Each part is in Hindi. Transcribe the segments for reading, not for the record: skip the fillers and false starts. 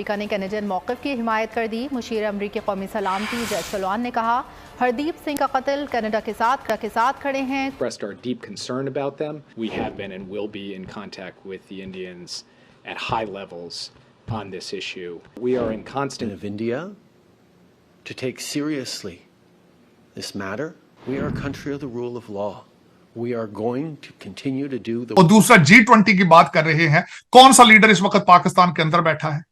अमरीका ने कैनेडियन मौक़िफ़ की हिमायत कर दी। मुशीर अमरीकी कौमी सलामती जैद सलवान ने कहा, हरदीप सिंह का कत्ल कनाडा के साथ खड़े हैं। Expressed our deep concern about them. We have been and will be in contact with the Indians at high levels on this issue. We are in constant of India to take seriously this matter. We are a country of the rule of law. We are going to continue to do the. और दूसरा G20 की बात कर रहे हैं। कौन सा लीडर इस वक्त पाकिस्तान के अंदर बैठा है?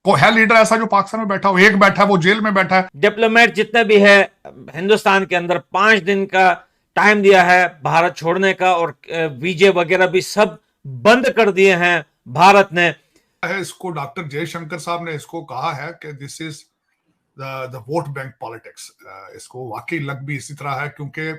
कोई है लीडर ऐसा जो पाकिस्तान में बैठा हो? एक बैठा है, वो जेल में बैठा है। डिप्लोमेट जितने भी है हिंदुस्तान के अंदर 5 दिन का टाइम दिया है भारत छोड़ने का, और वीजे वगैरह भी सब बंद कर दिए हैं भारत ने। इसको डॉक्टर जयशंकर साहब ने इसको कहा है कि this is the vote bank politics. इसको वाकई लग भी इसी तरह है, क्योंकि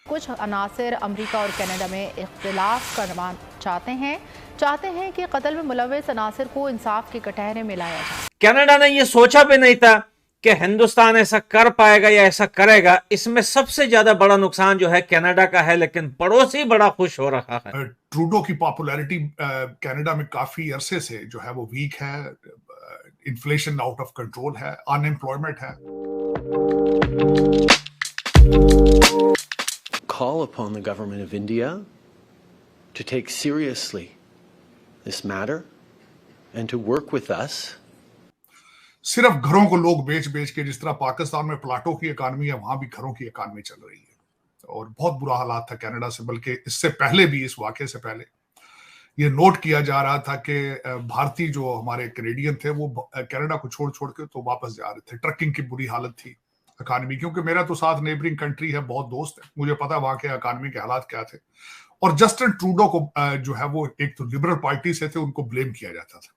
कुछ अनासिर अमेरिका और कनाडा में इख्तिलाफ करना चाहते हैं कि कत्ल में मुलव्वस अनासिर को इंसाफ के कटहरे में लाया जाए। कनाडा ने यह सोचा भी नहीं था कि हिंदुस्तान ऐसा कर पाएगा या ऐसा करेगा। इसमें सबसे ज्यादा बड़ा नुकसान जो है कनाडा का है, लेकिन पड़ोसी बड़ा खुश हो रहा है। ट्रूडो की पॉपुलैरिटी कनाडा में काफी अरसे से जो है वो वीक है। इन्फ्लेशन आउट ऑफ कंट्रोल है, अनएम्प्लॉयमेंट है। Call upon the government of India to take seriously this matter and to work with us. सिर्फ घरों को लोग बेच के, जिस तरह पाकिस्तान में प्लाटों की इकानमी है, वहां भी घरों की इकानमी चल रही है और बहुत बुरा हालात था कनाडा से। बल्कि इससे पहले भी, इस वाकये से पहले ये नोट किया जा रहा था कि भारतीय जो हमारे कैनेडियन थे वो कनाडा को छोड़ के तो वापस जा रहे थे। ट्रकिंग की बुरी हालत थी इकानमी, क्योंकि मेरा तो साथ नेबरिंग कंट्री है, बहुत दोस्त है, मुझे पता है वहां के इकानमी के हालात क्या थे। और जस्टिन ट्रूडो को जो है वो एक तो लिबरल पार्टी से थे, उनको ब्लेम किया जाता था।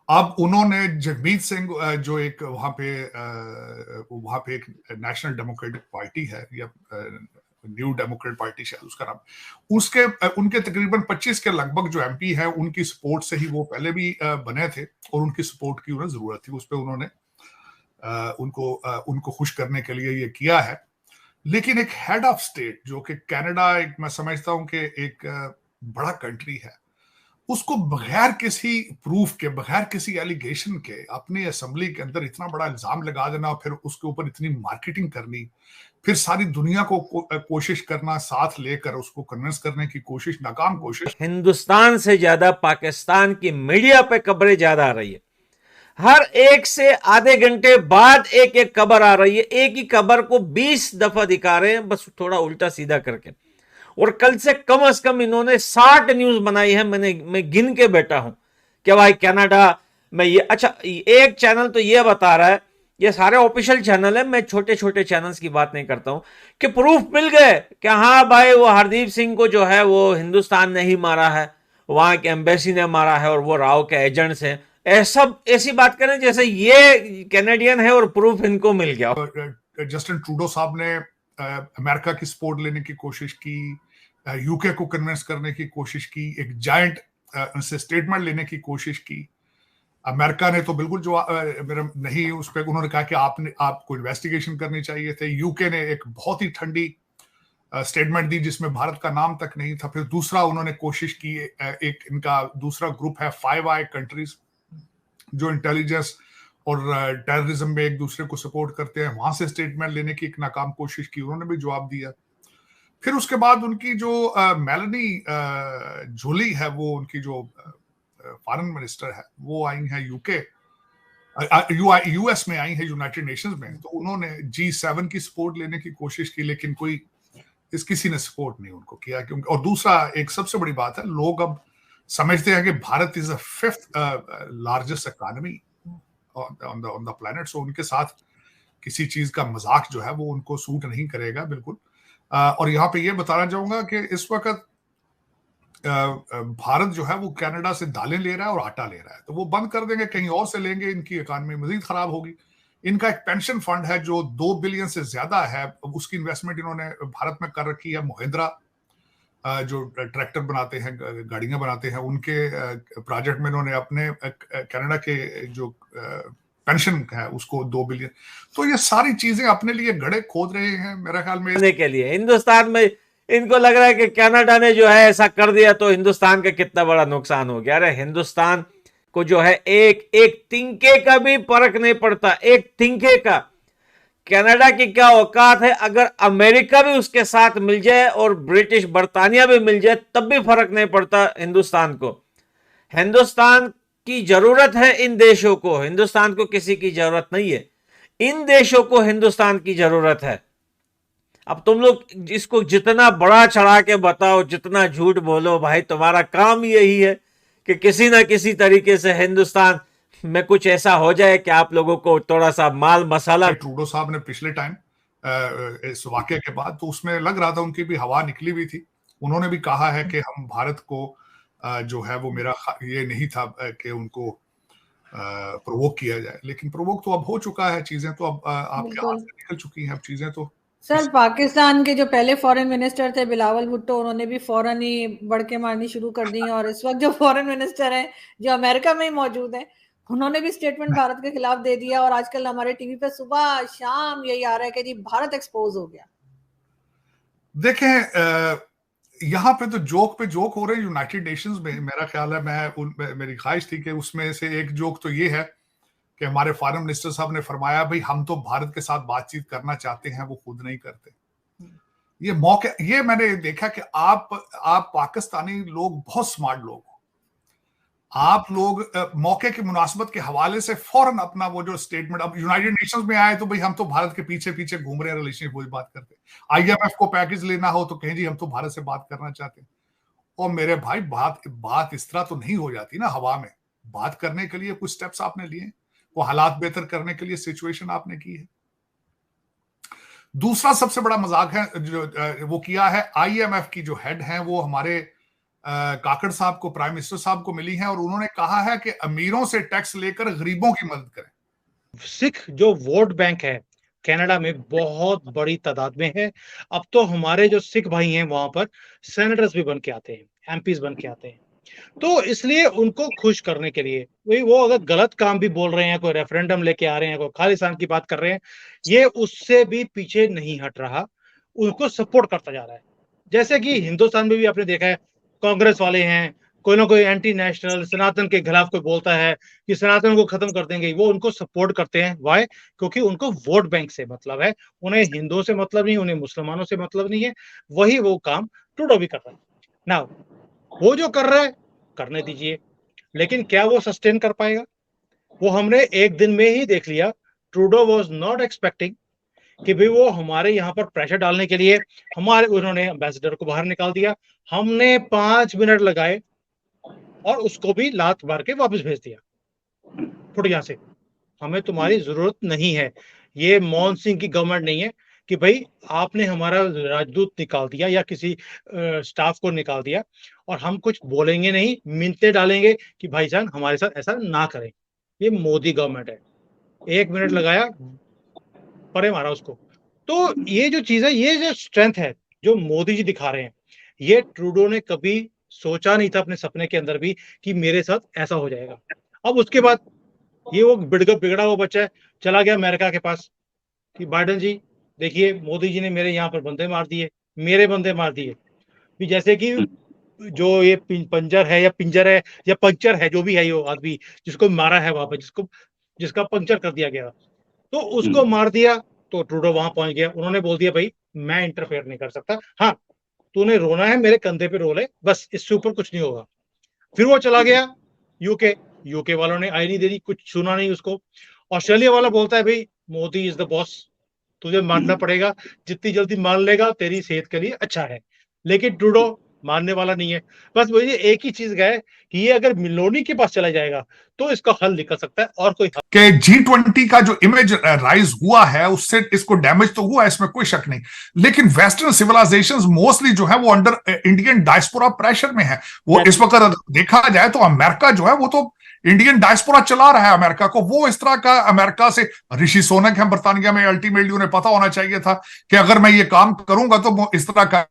अब उन्होंने जगमीत सिंह जो एक वहां पे एक नेशनल डेमोक्रेटिक पार्टी है या न्यू डेमोक्रेट पार्टी शायद उसका नाम, उनके तकरीबन 25 के लगभग जो एमपी हैं, उनकी सपोर्ट से ही वो पहले भी बने थे और उनकी सपोर्ट की उन्हें जरूरत थी। उस पर उन्होंने उनको खुश करने के लिए ये किया है। लेकिन एक हेड ऑफ स्टेट जो कि कनाडा, एक मैं समझता हूं कि एक बड़ा कंट्री है, उसको बगैर किसी प्रूफ के, बगैर किसी एलिगेशन के अपनी असेंबली के अंदर इतना बड़ा इल्जाम लगा देना, फिर उसके ऊपर इतनी मार्केटिंग करनी, फिर सारी दुनिया को कोशिश करना, साथ लेकर उसको कन्विंस करने की कोशिश, नाकाम कोशिश। हिंदुस्तान से ज्यादा पाकिस्तान की मीडिया पे खबरें ज्यादा आ रही है। हर एक से आधे घंटे बाद एक खबर आ रही है। एक ही खबर को 20 दफा दिखा रहे हैं, बस थोड़ा उल्टा सीधा करके। और कल से कम इन्होंने 60 न्यूज बनाई है। मैं गिन के बैठा हूं कि भाई कनाडा में ये, अच्छा एक चैनल तो ये बता रहा है, ये सारे ऑफिशियल चैनल है, मैं छोटे छोटे चैनल्स की बात नहीं करता हूं, कि प्रूफ मिल गए कि हाँ भाई वो हरदीप सिंह को जो है वो हिंदुस्तान ने ही मारा है, वहां के एम्बेसी ने मारा है और वो राव के एजेंट्स हैं। ऐसी बात करें जैसे ये कैनेडियन है और प्रूफ इनको मिल गया। जस्टिन ट्रूडो साहब ने अमेरिका की सपोर्ट लेने की कोशिश की, यूके को कन्विंस करने की कोशिश की, एक जायंट उनसे स्टेटमेंट लेने की कोशिश की। अमेरिका ने तो बिल्कुल जो मेरा नहीं, उस पर उन्होंने कहा कि आपको इन्वेस्टिगेशन करनी चाहिए थे। यूके ने एक बहुत ही ठंडी स्टेटमेंट दी जिसमें भारत का नाम तक नहीं था। फिर दूसरा उन्होंने कोशिश की, एक इनका दूसरा ग्रुप है 5 आई कंट्रीज जो इंटेलिजेंस और टेररिज्म में एक दूसरे को सपोर्ट करते हैं, वहां से स्टेटमेंट लेने की एक नाकाम कोशिश की, उन्होंने भी जवाब दिया। फिर उसके बाद उनकी जो मेलनी जोली है, वो उनकी जो फॉरेन मिनिस्टर है, वो आई है यूएस में आई है, यूनाइटेड नेशंस में। तो उन्होंने G7 की सपोर्ट लेने की कोशिश की, लेकिन किसी ने सपोर्ट नहीं उनको किया। क्योंकि और दूसरा एक सबसे बड़ी बात है, लोग अब समझते हैं कि Bharat is the 5th largest economy on the planet. So उनके साथ किसी चीज का मजाक जो है वो उनको सूट नहीं करेगा बिल्कुल। और यहाँ पे ये बताना चाहूंगा कि इस वक्त भारत जो है वो कनाडा से दालें ले रहा है और आटा ले रहा है, तो वो बंद कर देंगे, कहीं और से लेंगे, इनकी इकोनॉमी मजीद खराब होगी। इनका एक पेंशन फंड है जो 2 बिलियन से ज्यादा है, उसकी इन्वेस्टमेंट इन्होंने भारत में कर रखी है। महिंद्रा जो ट्रैक्टर बनाते हैं, गाड़ियां बनाते हैं, उनके प्रोजेक्ट में इन्होंने अपने कनाडा के जो पेंशन है उसको 2 बिलियन। तो ये सारी चीजें अपने लिए गड्ढे खोद रहे हैं मेरे ख्याल में के लिए। हिंदुस्तान में इनको लग रहा है कि कनाडा ने जो है ऐसा कर दिया तो हिंदुस्तान का कितना बड़ा नुकसान हो गया। अरे हिंदुस्तान को जो है एक एक तिनके का भी फर्क नहीं पड़ता, एक तिनके का। कनाडा की क्या औकात है, अगर अमेरिका भी उसके साथ मिल जाए और ब्रिटिश बर्तानिया भी मिल जाए तब भी फर्क नहीं पड़ता हिंदुस्तान को। हिंदुस्तान की जरूरत है इन देशों को, हिंदुस्तान को किसी की जरूरत नहीं है, इन देशों को हिंदुस्तान की जरूरत है। अब तुम लोग इसको जितना बड़ा चढ़ा के बताओ, जितना झूठ बोलो, भाई तुम्हारा काम यही है कि किसी ना किसी तरीके से हिंदुस्तान में कुछ ऐसा हो जाए कि आप लोगों को थोड़ा सा माल मसाला। ट्रूडो साहब ने पिछले टाइम इस वाकये के बाद तो उसमें लग रहा था उनकी भी हवा निकली हुई थी। उन्होंने भी कहा है कि हम भारत को जो है वो मेरा ये नहीं था कि उनको प्रोवोक किया जाए, लेकिन प्रोवोक तो अब हो चुका है, चीजें तो अब आपके हाथ से निकल चुकी हैं। अब चीजें तो सर, पाकिस्तान के जो पहले फॉरेन मिनिस्टर थे बिलावल भुट्टो, उन्होंने भी फौरन ही बड़के मारनी शुरू कर दी, और इस वक्त जो फॉरेन मिनिस्टर हैं जो अमेरिका में ही मौजूद हैं, उन्होंने भी स्टेटमेंट भारत के खिलाफ दे दिया, और आजकल हमारे टीवी पे सुबह शाम यही आ रहा है कि जी भारत एक्सपोज हो गया। देखें, यहाँ पे तो जोक पे जोक हो रहे हैं यूनाइटेड नेशंस में। मेरा ख्याल है मेरी ख्वाहिश थी कि उसमें से एक जोक तो ये है कि हमारे फॉरेन मिनिस्टर साहब ने फरमाया भाई हम तो भारत के साथ बातचीत करना चाहते हैं, वो खुद नहीं करते। ये मौके, ये मैंने देखा कि आप पाकिस्तानी लोग बहुत स्मार्ट लोग हो, आप लोग मौके की मुनासबत के हवाले से फौरन अपना वो जो स्टेटमेंट, अब यूनाइटेड नेशंस में आए तो भाई हम तो भारत के पीछे पीछे घूम रहे हैं, रिलेशनशिप वही बात करते हैं। IMF को पैकेज लेना हो तो कहें जी हम तो भारत से बात करना चाहते हैं। और मेरे भाई बात इस तरह तो नहीं हो जाती ना हवा में। बात करने के लिए कुछ स्टेप्स आपने लिए, वो हालात बेहतर करने के लिए सिचुएशन आपने की है। दूसरा सबसे बड़ा मजाक है जो वो किया है, IMF की जो हेड है वो हमारे काकड़ साहब को, प्राइम मिनिस्टर साहब को मिली है, और उन्होंने कहा है कि अमीरों से टैक्स लेकर गरीबों की मदद करें। सिख जो वोट बैंक है कनाडा में बहुत बड़ी तादाद में है। अब तो हमारे जो सिख भाई हैं वहां पर सेनेटर्स भी बन के आते हैं, MPs बन के आते हैं। तो इसलिए उनको खुश करने के लिए वो अगर गलत काम भी बोल रहे हैं, कोई रेफरेंडम लेके आ रहे हैं, कोई खालिस्तान की बात कर रहे हैं, ये उससे भी पीछे नहीं हट रहा, उनको सपोर्ट करता जा रहा है। जैसे कि हिंदुस्तान में भी आपने देखा है, कांग्रेस वाले हैं, कोई ना कोई एंटी नेशनल सनातन के खिलाफ कोई बोलता है कि सनातन को खत्म कर देंगे, वो उनको सपोर्ट करते हैं। वाई? क्योंकि उनको वोट बैंक से मतलब है, उन्हें हिंदुओं से मतलब नहीं, उन्हें मुसलमानों से मतलब नहीं है। वही वो काम ट्रूडो भी कर रहा है ना। वो जो कर रहा है करने दीजिए, लेकिन क्या वो सस्टेन कर पाएगा? वो हमने एक दिन में ही देख लिया। ट्रूडो वाज नॉट एक्सपेक्टिंग कि भाई वो हमारे यहाँ पर प्रेशर डालने के लिए उन्होंने एम्बेसडर को बाहर निकाल दिया। हमने 5 मिनट लगाए और उसको भी लात मार के वापस भेज दिया, फुट यहाँ से, हमें तुम्हारी जरूरत नहीं है। ये मनमोहन सिंह की गवर्नमेंट नहीं है कि भाई आपने हमारा राजदूत निकाल दिया या किसी स्टाफ को निकाल दिया और हम कुछ बोलेंगे नहीं, मिन्नतें डालेंगे कि भाईजान हमारे साथ ऐसा ना करें। ये मोदी गवर्नमेंट है। 1 मिनट लगाया, परे मारा उसको। तो ये जो चीज है, ये जो स्ट्रेंथ है जो मोदी जी दिखा रहे हैं, ये ट्रूडो ने कभी सोचा नहीं था अपने सपने के अंदर भी कि मेरे साथ ऐसा हो जाएगा। अब उसके बाद ये वो बिगड़ा हुआ बच्चा है, चला गया अमेरिका के पास कि बाइडेन जी देखिए मोदी जी ने मेरे यहाँ पर बंदे मार दिए, मेरे बंदे मार दिए। भी जैसे कि जो ये पंचर है या पंचर है, जो भी है, ये आदमी जिसको मारा है वहां पर, जिसका पंचर कर दिया गया, तो उसको मार दिया। तो ट्रूडो वहां पहुंच गया, उन्होंने बोल दिया भाई मैं इंटरफेयर नहीं कर सकता, हाँ तूने रोना है मेरे कंधे पे रो ले, बस इससे ऊपर कुछ नहीं होगा। फिर वो चला गया यूके वालों ने आई नहीं दे दी, कुछ सुना नहीं उसको। ऑस्ट्रेलिया वाला बोलता है भाई मोदी इज द बॉस, तुझे मानना पड़ेगा, जितनी जल्दी मान लेगा तेरी सेहत के लिए अच्छा है। लेकिन ट्रूडो मानने वाला नहीं है। बस वो ये एक ही चीज गए कि ये अगर मिलोनी के पास चला जाएगा तो इसका हल निकल सकता है, और कोई कि G20 का जो इमेज राइज हुआ है उससे इसको डैमेज तो हुआ, इसमें कोई शक नहीं। लेकिन वेस्टर्न सिविलाइजेशंस मोस्टली जो है वो अंडर इंडियन डायस्पोरा प्रेशर में है। वो इस वक्त देखा जाए तो अमेरिका जो है वो तो इंडियन डायस्पोरा चला रहा है अमेरिका को। वो इस तरह का अमेरिका से, ऋषि सुनक है बर्तानिया में, अल्टीमेटली उन्हें पता होना चाहिए था कि अगर मैं ये काम करूंगा तो इस तरह का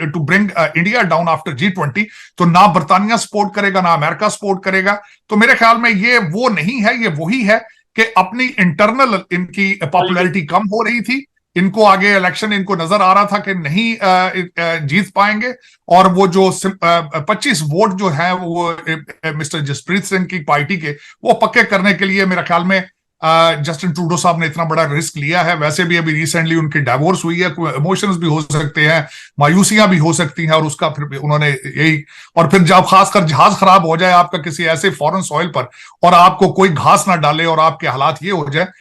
to bring India down after G20, तो ना बर्तानिया सपोर्ट करेगा ना अमेरिका सपोर्ट करेगा। तो मेरे ख्याल में ये वो नहीं है, ये वही है कि अपनी इंटरनल इनकी पॉपुलैरिटी कम हो रही थी, इनको आगे इलेक्शन इनको नजर आ रहा था कि नहीं जीत पाएंगे, और वो जो 25 वोट जो है वो मिस्टर जसप्रीत सिंह की पार्टी के वो पक्के करने के लिए मेरे ख्याल में जस्टिन ट्रूडो साहब ने इतना बड़ा रिस्क लिया है। वैसे भी अभी रिसेंटली उनकी डाइवोर्स हुई है, कोई इमोशंस भी हो सकते हैं, मायूसियां भी हो सकती हैं, और उसका फिर उन्होंने यही, और फिर जब खासकर जहाज खराब हो जाए आपका किसी ऐसे फॉरेन सॉइल पर और आपको कोई घास ना डाले और आपके हालात ये हो जाए